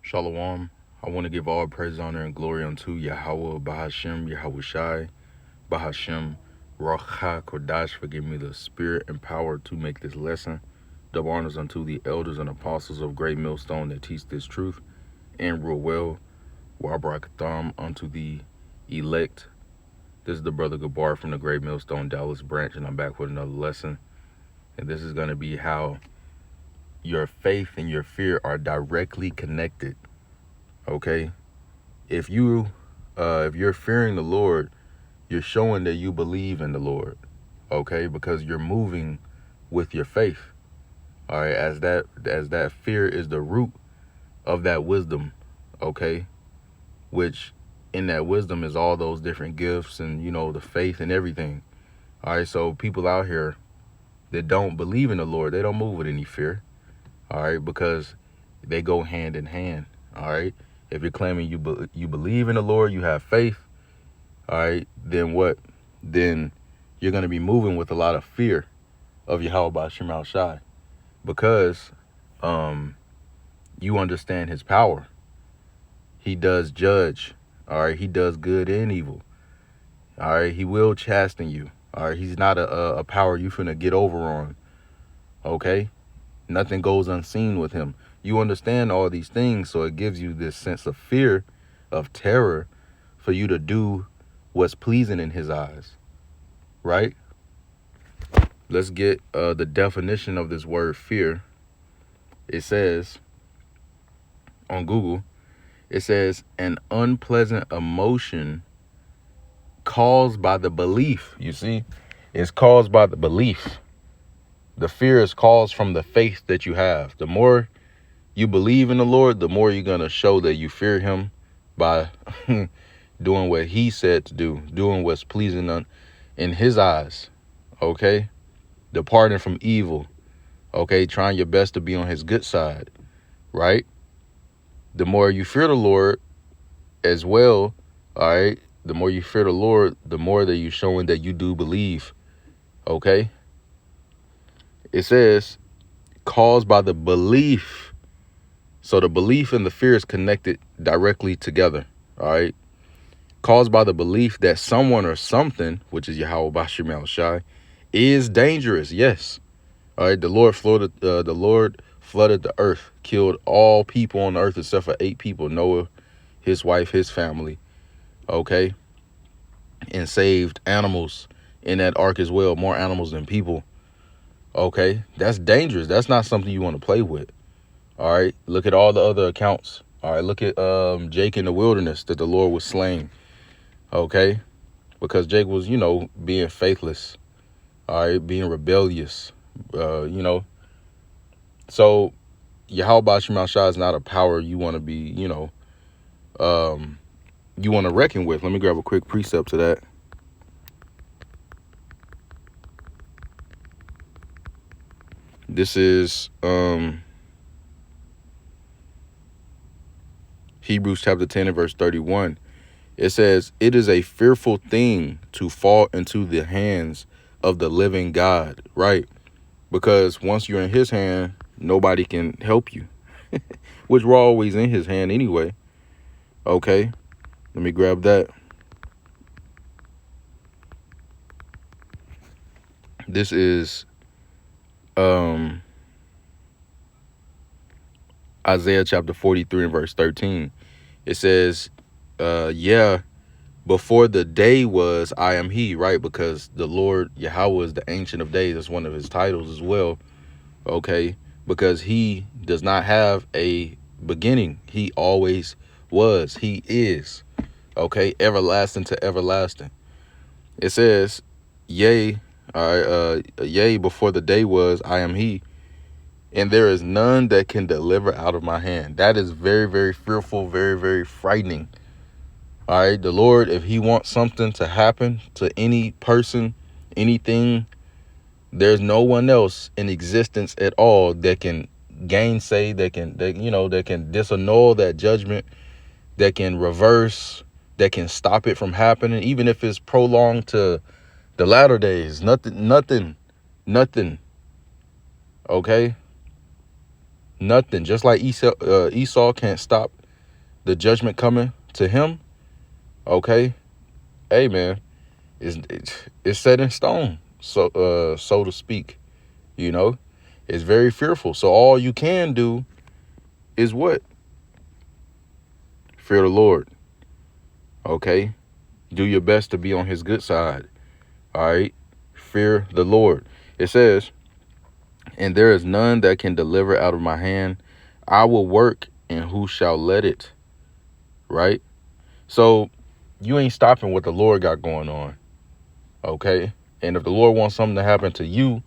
Shalom. I want to give all praise, honor, and glory unto Yahweh, Bahashem, Yahweh Shai, Bahashem, Racha Kodash, for giving me the spirit and power to make this lesson. Double honors unto the elders and apostles of Great Millstone that teach this truth and rule well. Wabarakatham unto the elect. This is the brother Gabar from the Great Millstone Dallas branch, and I'm back with another lesson. And this is going to be how your faith and your fear are directly connected. Okay, if you're fearing the Lord, you're showing that you believe in the Lord. Okay, because you're moving with your faith. All right, as that fear is the root of that wisdom. Okay, which in that wisdom is all those different gifts and the faith and everything. All right, so people out here that don't believe in the Lord, they don't move with any fear. All right, because they go hand in hand. All right. If you're claiming you believe in the Lord, you have faith, all right, then what? Then you're going to be moving with a lot of fear of Yahweh Ba'ashem Al Shai, because you understand his power. He does judge, all right. He does good and evil, all right. He will chasten you, all right. He's not a power you finna get over on, okay. Nothing goes unseen with him. You understand all these things, so it gives you this sense of fear, of terror, for you to do what's pleasing in his eyes, right? Let's get the definition of this word fear. It says, on Google, it says, an unpleasant emotion caused by the belief. You see, it's caused by the belief. The fear is caused from the faith that you have. The more you believe in the Lord, the more you're going to show that you fear him by doing what he said to do, doing what's pleasing in his eyes, okay? Departing from evil, okay? Trying your best to be on his good side, right? The more you fear the Lord as well, all right? The more you fear the Lord, the more that you're showing that you do believe, okay? It says, caused by the belief. So the belief and the fear is connected directly together, all right? Caused by the belief that someone or something, which is Yahweh Ba'ashem Al Shai, is dangerous. Yes, all right. The Lord flooded the earth, killed all people on the earth except for 8 people: Noah, his wife, his family. Okay, and saved animals in that ark as well, more animals than people. Okay, that's dangerous. That's not something you want to play with. All right, look at all the other accounts. All right, look at Jake in the wilderness that the Lord was slaying. Okay, because Jake was, being faithless. All right, being rebellious. So Yahweh Ba'ashem Al Shai is not a power you want to be, you want to reckon with. Let me grab a quick precept to that. This is Hebrews chapter 10 and verse 31. It says, it is a fearful thing to fall into the hands of the living God, right? Because once you're in his hand, nobody can help you, which we're always in his hand anyway. Okay, let me grab that. This is Isaiah chapter 43 and verse 13. It says, before the day was, I am he, right? Because the Lord Yahweh is the Ancient of Days. That's one of his titles as well. Okay, because he does not have a beginning. He always was. He is. Okay, everlasting to everlasting. It says, yea, before the day was, I am he, and there is none that can deliver out of my hand. That is very, very fearful, very, very frightening. All right, the Lord, if he wants something to happen to any person, anything, there's no one else in existence at all that can gainsay, that can disannul that judgment, that can reverse, that can stop it from happening, even if it's prolonged to the latter days. Nothing. Okay? Nothing. Just like Esau can't stop the judgment coming to him. Okay. Hey, man, it's set in stone. So to speak, you know, it's very fearful. So all you can do is what? Fear the Lord. Okay. Do your best to be on his good side. All right. Fear the Lord. It says, and there is none that can deliver out of my hand. I will work, and who shall let it? Right? So you ain't stopping what the Lord got going on. Okay? And if the Lord wants something to happen to you,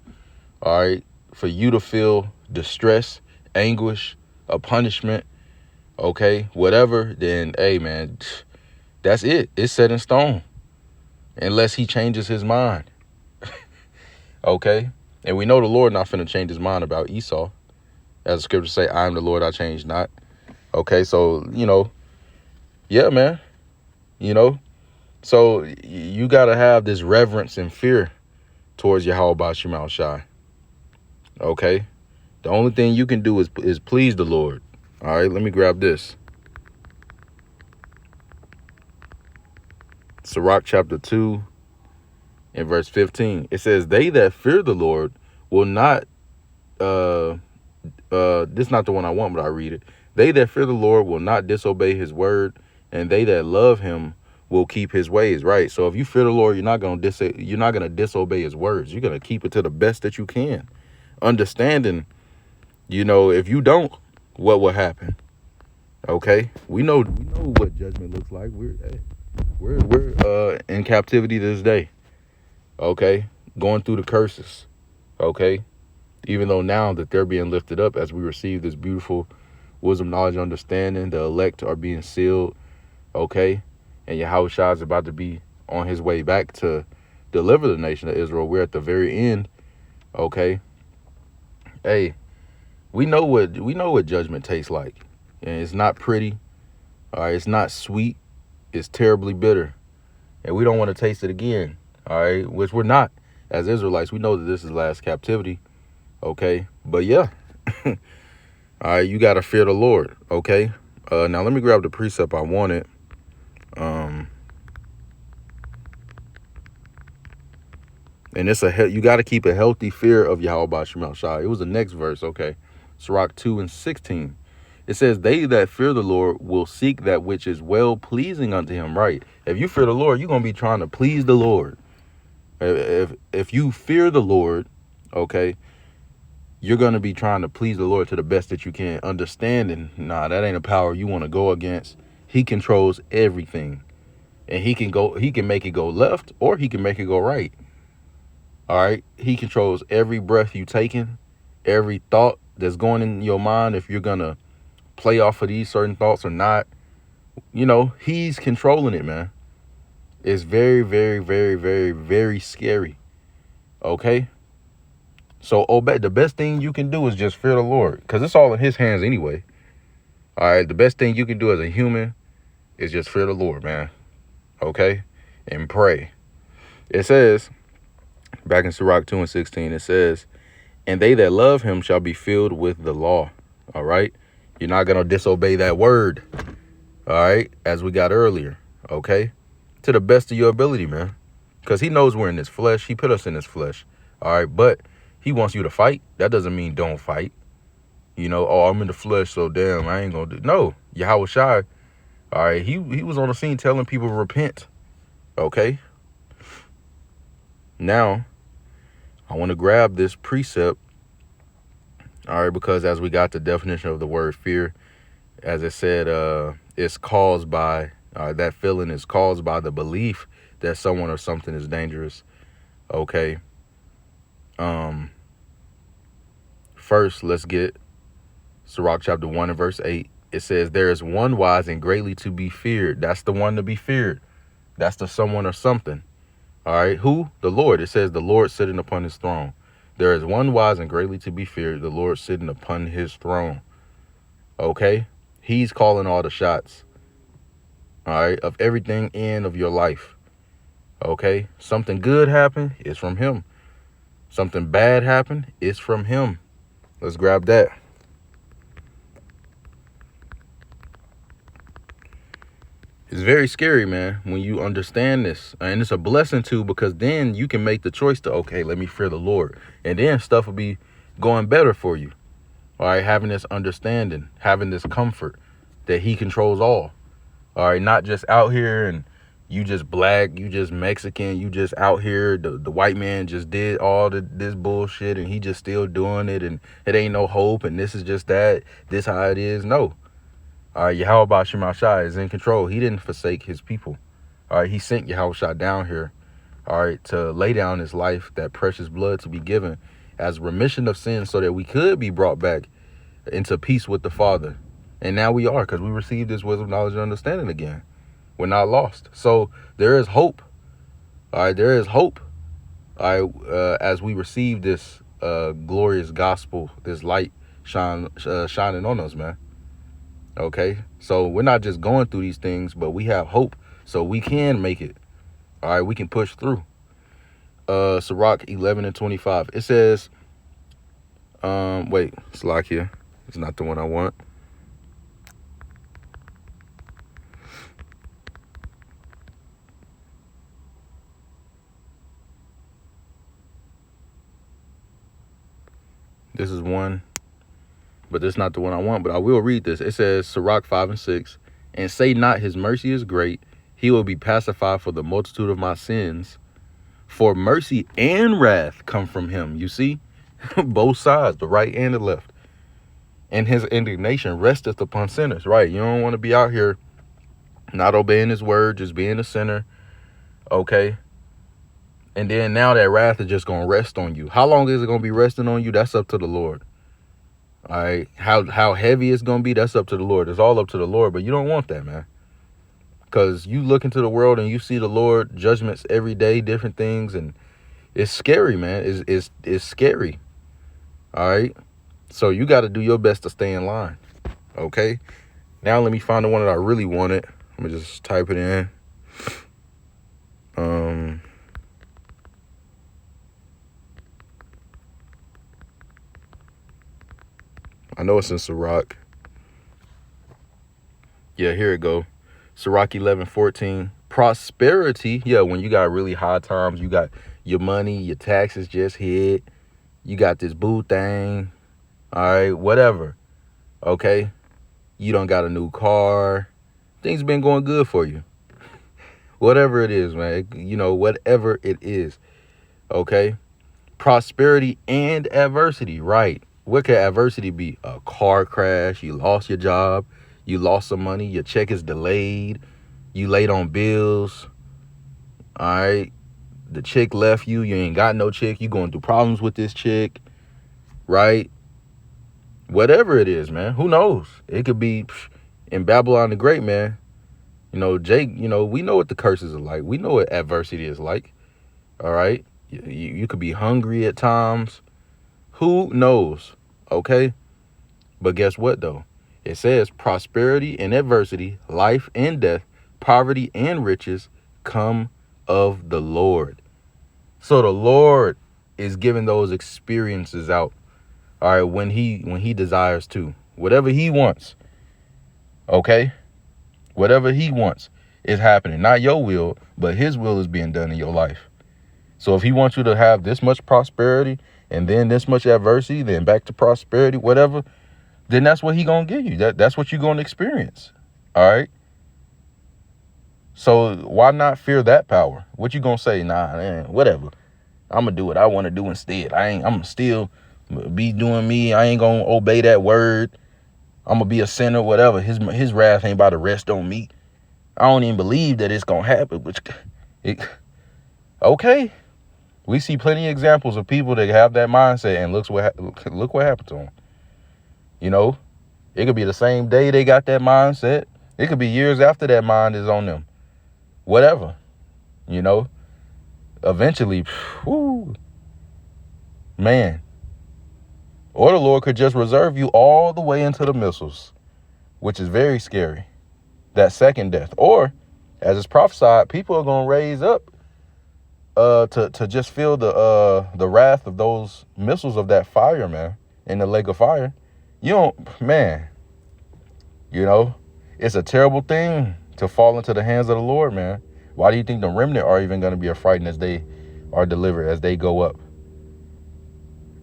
all right, for you to feel distress, anguish, a punishment, okay, whatever, then, hey, man, that's it. It's set in stone. Unless he changes his mind. Okay? And we know the Lord not finna change his mind about Esau. As the scriptures say, I am the Lord, I change not. Okay, so, yeah, man. So you got to have this reverence and fear towards Yahweh Bashim Shai. Okay? The only thing you can do is please the Lord. All right, let me grab this. Sirach chapter 2 and verse 15. It says, they that fear the Lord will not, this is not the one I want, but I read it. They that fear the Lord will not disobey his word, and they that love him will keep his ways. Right. So if you fear the Lord, you're not going to disobey his words. You're going to keep it to the best that you can. Understanding, if you don't, what will happen? Okay. We know what judgment looks like. We're in captivity this day. Okay. Going through the curses. Okay. Even though now that they're being lifted up as we receive this beautiful wisdom, knowledge, understanding, the elect are being sealed. Okay. And Yahweh Shai is about to be on his way back to deliver the nation of Israel. We're at the very end. Okay. Hey, we know what judgment tastes like. And it's not pretty. All right. It's not sweet. It's terribly bitter. And we don't want to taste it again. All right. Which we're not. As Israelites, we know that this is last captivity. Okay. But yeah. All right. You got to fear the Lord. Okay. Now let me grab the precept I wanted. And you got to keep a healthy fear of Yahweh Bashim Shai. It was the next verse. Okay. Sirach 2 and 16. It says, they that fear the Lord will seek that which is well pleasing unto him. Right. If you fear the Lord, you're going to be trying to please the Lord. If you fear the Lord, okay, you're going to be trying to please the Lord to the best that you can. Understanding, that ain't a power you want to go against. He controls everything. And he can make it go left, or he can make it go right. All right. He controls every breath you taking, every thought that's going in your mind. If you're going to play off of these certain thoughts or not, he's controlling it, man. It's very, very, very, very, very scary. Okay. So obey. The best thing you can do is just fear the Lord, because it's all in his hands anyway. All right. The best thing you can do as a human is just fear the Lord, man. Okay. And pray. It says, back in Sirach 2 and 16, it says, and they that love him shall be filled with the law. All right. You're not going to disobey that word. All right. As we got earlier. Okay. To the best of your ability, man. Because he knows we're in this flesh. He put us in this flesh. All right. But he wants you to fight. That doesn't mean don't fight. I'm in the flesh, so damn, I ain't going to do. No. Yahweh Shai. All right. He was on the scene telling people to repent. Okay. Now, I want to grab this precept. All right. Because as we got the definition of the word fear, as it said, it's caused by, that feeling is caused by the belief that someone or something is dangerous. Okay. First, let's get Sirach chapter 1 and verse 8. It says, there is one wise and greatly to be feared. That's the one to be feared. That's the someone or something. All right. Who? The Lord. It says the Lord sitting upon his throne. There is one wise and greatly to be feared. The Lord sitting upon his throne. Okay. He's calling all the shots. All right. Of everything in of your life. Okay. Something good happened. It's from him. Something bad happened. It's from him. Let's grab that. It's very scary, man, when you understand this. And it's a blessing too, because then you can make the choice to, okay, let me fear the Lord. And then stuff will be going better for you. All right, having this understanding, having this comfort that he controls all. All right, not just out here and you just black, you just Mexican, you just out here. The white man just did all this bullshit and he just still doing it and it ain't no hope and this is just that. This how it is. No. All right, Yahweh Shemashai is in control. He didn't forsake his people. All right, he sent Yahweh down here, all right, to lay down his life, that precious blood to be given as remission of sin so that we could be brought back into peace with the Father. And now we are, because we received this wisdom, knowledge, and understanding again. We're not lost. So there is hope. All right, there is hope. All right, as we receive this glorious gospel, this light shining on us, man. Okay, so we're not just going through these things, but we have hope, so we can make it. All right, we can push through. Sirach 11:25. It says, wait, Slakia. It's not the one I want. This is one, but this is not the one I want, but I will read this. It says, Sirach 5:6, and say not his mercy is great. He will be pacified for the multitude of my sins. For mercy and wrath come from him. You see, both sides, the right and the left. And his indignation resteth upon sinners. Right, you don't want to be out here not obeying his word, just being a sinner. Okay. And then now that wrath is just going to rest on you. How long is it going to be resting on you? That's up to the Lord. All right. How heavy it's going to be, that's up to the Lord. It's all up to the Lord, but you don't want that, man. Because you look into the world and you see the Lord judgments every day, different things. And it's scary, man. It's scary. All right. So you got to do your best to stay in line. Okay. Now let me find the one that I really wanted. Let me just type it in. I know it's in Sirach. Yeah, here it go. Sirach 11:14. Prosperity. Yeah, when you got really high times, you got your money, your taxes just hit. You got this boo thing. All right, whatever. Okay. You don't got a new car. Things been going good for you. Whatever it is, man. Whatever it is. Okay. Prosperity and adversity. Right. What could adversity be? A car crash. You lost your job. You lost some money. Your check is delayed. You late on bills. All right. The chick left you. You ain't got no chick. You going through problems with this chick. Right. Whatever it is, man. Who knows? It could be in Babylon the Great, man. Jake, we know what the curses are like. We know what adversity is like. All right. You could be hungry at times. Who knows? Okay. But guess what, though? It says prosperity and adversity, life and death, poverty and riches come of the Lord. So the Lord is giving those experiences out. All right. When he desires to, whatever he wants. Okay. Whatever he wants is happening. Not your will, but his will is being done in your life. So if he wants you to have this much prosperity and then this much adversity, then back to prosperity, whatever, then that's what he going to give you. That's what you're going to experience. All right. So why not fear that power? What you going to say? Nah, man, whatever. I'm going to do what I want to do instead. I'm going to still be doing me. I ain't going to obey that word. I'm going to be a sinner, whatever. His wrath ain't about to rest on me. I don't even believe that it's going to happen. Okay. We see plenty of examples of people that have that mindset, and look what happened to them. It could be the same day they got that mindset. It could be years after that mind is on them. Whatever. Eventually, man. Or the Lord could just reserve you all the way into the missiles, which is very scary. That second death. Or, as it's prophesied, people are going to raise up to just feel the wrath of those missiles of that fire, man, in the lake of fire. It's a terrible thing to fall into the hands of the Lord, man. Why do you think the remnant are even going to be frightened as they are delivered, as they go up?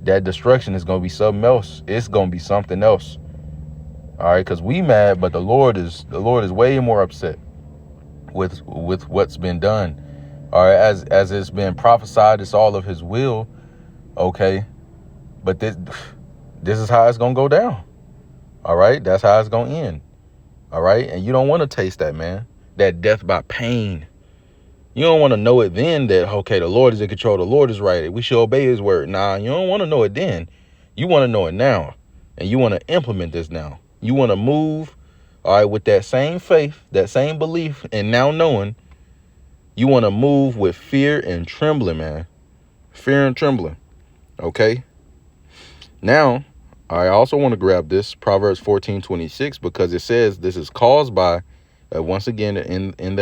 That destruction is going to be something else. It's going to be something else. All right, because we mad, but the Lord is way more upset with what's been done. All right, as it's been prophesied, it's all of his will. Okay, but this is how it's going to go down. All right, that's how it's going to end. All right, and you don't want to taste that, man. That death by pain. You don't want to know it then that, okay, the Lord is in control. The Lord is right. We should obey his word. Nah, you don't want to know it then. You want to know it now. And you want to implement this now. You want to move, all right, with that same faith, that same belief, and now knowing. You want to move with fear and trembling, man. Fear and trembling. Okay. Now, I also want to grab this Proverbs 14:26 because it says this is caused by, once again, in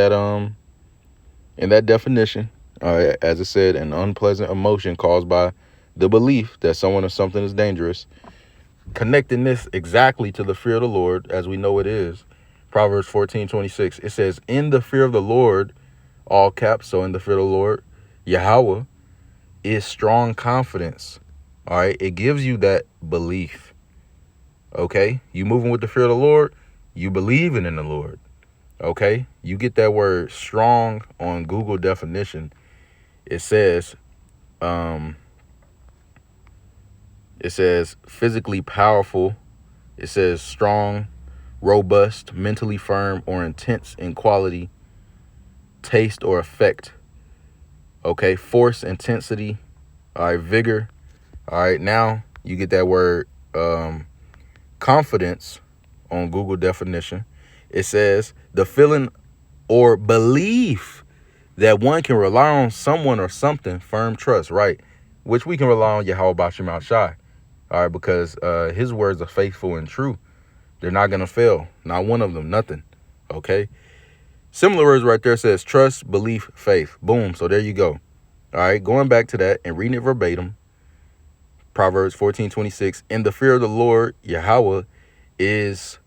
that definition, as it said, an unpleasant emotion caused by the belief that someone or something is dangerous. Connecting this exactly to the fear of the Lord, as we know it is, Proverbs 14:26, it says, in the fear of the Lord, all caps, so in the fear of the Lord, Yahweh, is strong confidence. All right, it gives you that belief. Okay, you moving with the fear of the Lord, you believing in the Lord. Okay, you get that word strong on Google definition. It says physically powerful. It says strong, robust, mentally firm, or intense in quality, taste, or effect. Okay, force, intensity, all right, vigor. All right, now you get that word confidence on Google definition. It says the feeling or belief that one can rely on someone or something, firm trust, right? Which we can rely on Yahweh Bashim Shai. All right, because his words are faithful and true. They're not going to fail. Not one of them, nothing. Okay. Similar words right there says trust, belief, faith. Boom. So there you go. All right. Going back to that and reading it verbatim. Proverbs 14:26. In the fear of the Lord, Yahweh is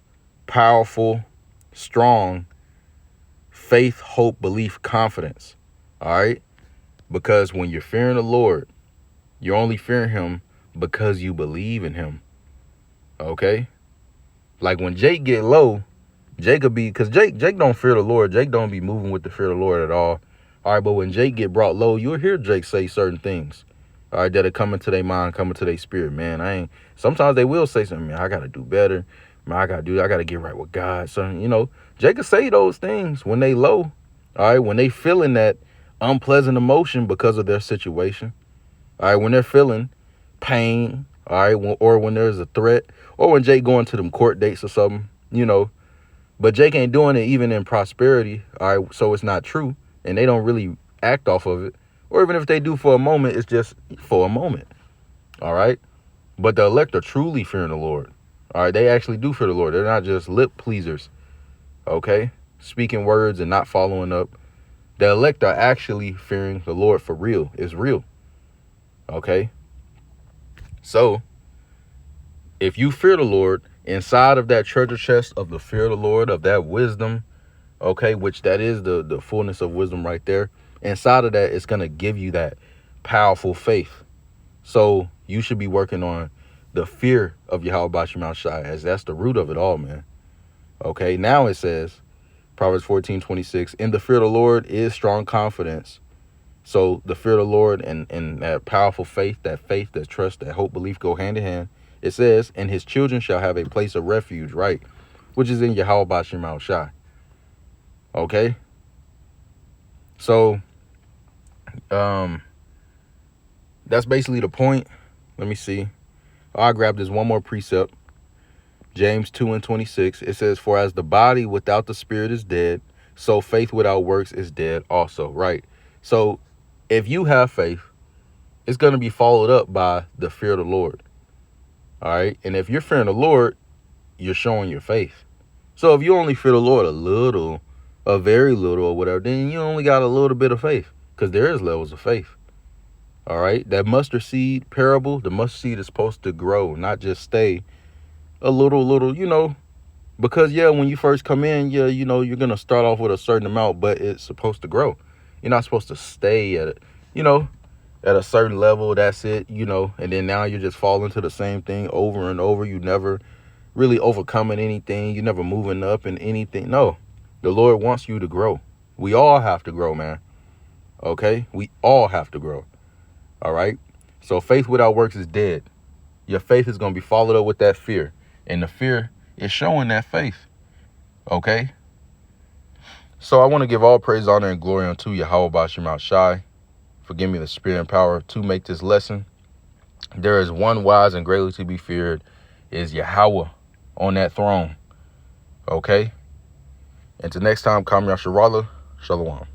powerful, strong, faith, hope, belief, confidence. All right. Because when you're fearing the Lord, you're only fearing him because you believe in him. Okay. Like when Jake get low, Jake could be, because Jake don't fear the Lord. Jake don't be moving with the fear of the Lord at all. All right, but when Jake get brought low, you'll hear Jake say certain things. All right, that are coming to their mind, coming to their spirit, man. Sometimes they will say something, man, I got to do better. Man, I got to get right with God. So, Jake could say those things when they low. All right, when they feeling that unpleasant emotion because of their situation. All right, when they're feeling pain. All right, or when there's a threat, or when Jake going to them court dates or something, But Jake ain't doing it even in prosperity, all right, so it's not true, and they don't really act off of it. Or even if they do for a moment, it's just for a moment, all right? But the elect are truly fearing the Lord, all right? They actually do fear the Lord. They're not just lip pleasers, okay? Speaking words and not following up. The elect are actually fearing the Lord for real. It's real, okay? So, if you fear the Lord, inside of that treasure chest of the fear of the Lord, of that wisdom, okay, which that is the fullness of wisdom right there. Inside of that, it's going to give you that powerful faith. So you should be working on the fear of Yahweh Bashim Shai, as that's the root of it all, man. Okay, now it says, Proverbs 14:26, in the fear of the Lord is strong confidence. So the fear of the Lord and that powerful faith, that trust, that hope, belief go hand in hand. It says, and his children shall have a place of refuge, right? Which is in Yahweh Bashim Shai. Okay? So, that's basically the point. Let me see. I'll grab this one more precept. James 2:26. It says, for as the body without the spirit is dead, so faith without works is dead also, right? So, if you have faith, it's going to be followed up by the fear of the Lord. All right. And if you're fearing the Lord, you're showing your faith. So if you only fear the Lord a little, a very little or whatever, then you only got a little bit of faith, because there is levels of faith. All right. That mustard seed parable, the mustard seed is supposed to grow, not just stay a little, Because yeah, when you first come in, yeah, you know, you're gonna start off with a certain amount, but it's supposed to grow. You're not supposed to stay at it, you know, at a certain level. That's it, you know, and then now you're just falling to the same thing over and over. You never really overcoming anything. You never moving up in anything. No, the Lord wants you to grow. We all have to grow, man. Okay, we all have to grow. All right. So faith without works is dead. Your faith is gonna be followed up with that fear, and the fear is showing that faith. Okay. So I want to give all praise, honor, and glory unto Yahweh Bashim Shai for giving me the spirit and power to make this lesson. There is one wise and greatly to be feared, is Yahweh on that throne. Okay. Until next time, Kam Yasharallah, Shalom.